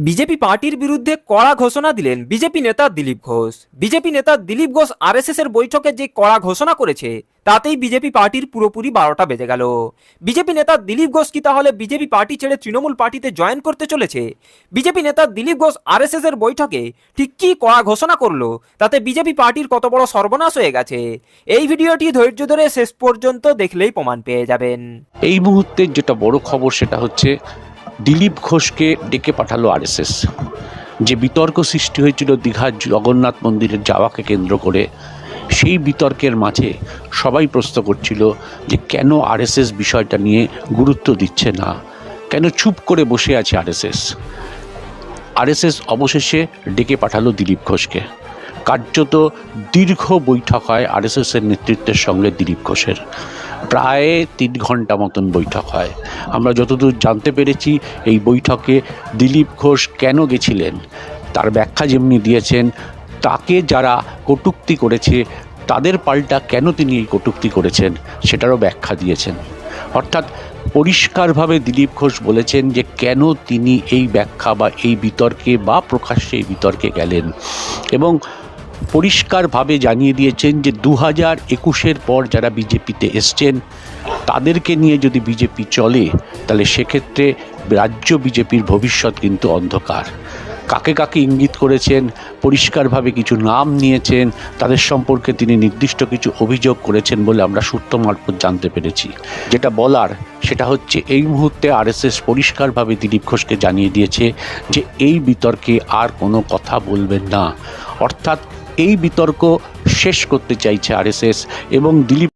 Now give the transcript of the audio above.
BJP পার্টির বিরুদ্ধে কড়া ঘোষণা দিলেন বিজেপি নেতা দিলীপ ঘোষ। বিজেপি নেতা দিলীপ ঘোষ আরএসএস এর বৈঠকে যে কড়া ঘোষণা করেছে তাতেই বিজেপি পার্টির পুরোপুরি 12টা বেজে গেল। বিজেপি নেতা দিলীপ ঘোষ কি তাহলে বিজেপি পার্টি ছেড়ে তৃণমূল পার্টিতে জয়েন করতে চলেছে? বিজেপি নেতা দিলীপ ঘোষ আরএসএস এর বৈঠকে ঠিক কি কড়া ঘোষণা করলো, তাতে বিজেপি পার্টির কত বড় সর্বনাশ হয়ে গেছে, এই ভিডিওটি ধৈর্য ধরে শেষ পর্যন্ত দেখলেই প্রমাণ পেয়ে যাবেন। এই মুহূর্তে যেটা বড় খবর সেটা হচ্ছে দিলীপ ঘোষকে ডেকে পাঠালো আরএসএস। যে বিতর্ক সৃষ্টি হয়েছিল দীঘার জগন্নাথ মন্দিরের যাওয়াকে কেন্দ্র করে, সেই বিতর্কের মাঝে সবাই প্রশ্ন করছিল যে কেন আরএসএস বিষয়টা নিয়ে গুরুত্ব দিচ্ছে না, কেন চুপ করে বসে আছে আরএসএস। আরএসএস অবশেষে ডেকে পাঠালো দিলীপ ঘোষকে। কার্যত দীর্ঘ বৈঠক হয় আরএসএসের নেতৃত্বের সঙ্গে দিলীপ ঘোষের। প্রায় 3 ঘন্টা মতন বৈঠক হয়। আমরা যতদূর জানতে পেরেছি এই বৈঠকে দিলীপ ঘোষ কেন গেছিলেন তার ব্যাখ্যা যেমনি দিয়েছেন, তাকে যারা কটূক্তি করেছে তাদের পাল্টা কেন তিনি এই কটূক্তি করেছেন সেটারও ব্যাখ্যা দিয়েছেন। অর্থাৎ পরিষ্কারভাবে দিলীপ ঘোষ বলেছেন যে কেন তিনি এই ব্যাখ্যা বা এই বিতর্কে বা প্রকাশ্যে এই বিতর্কে গেলেন, এবং পরিষ্কারভাবে জানিয়ে দিয়েছেন যে 2021-এর পর যারা বিজেপিতে এসছেন তাদেরকে নিয়ে যদি বিজেপি চলে তাহলে সেক্ষেত্রে রাজ্য বিজেপির ভবিষ্যৎ কিন্তু অন্ধকার। কাকে কাকে ইঙ্গিত করেছেন, পরিষ্কারভাবে কিছু নাম নিয়েছেন, তাদের সম্পর্কে তিনি নির্দিষ্ট কিছু অভিযোগ করেছেন বলে আমরা সূত্র মারফত জানতে পেরেছি। যেটা বলার সেটা হচ্ছে এই মুহূর্তে আরএসএস পরিষ্কারভাবে দিলীপ ঘোষকে জানিয়ে দিয়েছে যে এই বিতর্কে আর কোনো কথা বলবেন না। অর্থাৎ এই বিতর্ক শেষ করতে চাইছে আরএসএস, এবং দিলীপ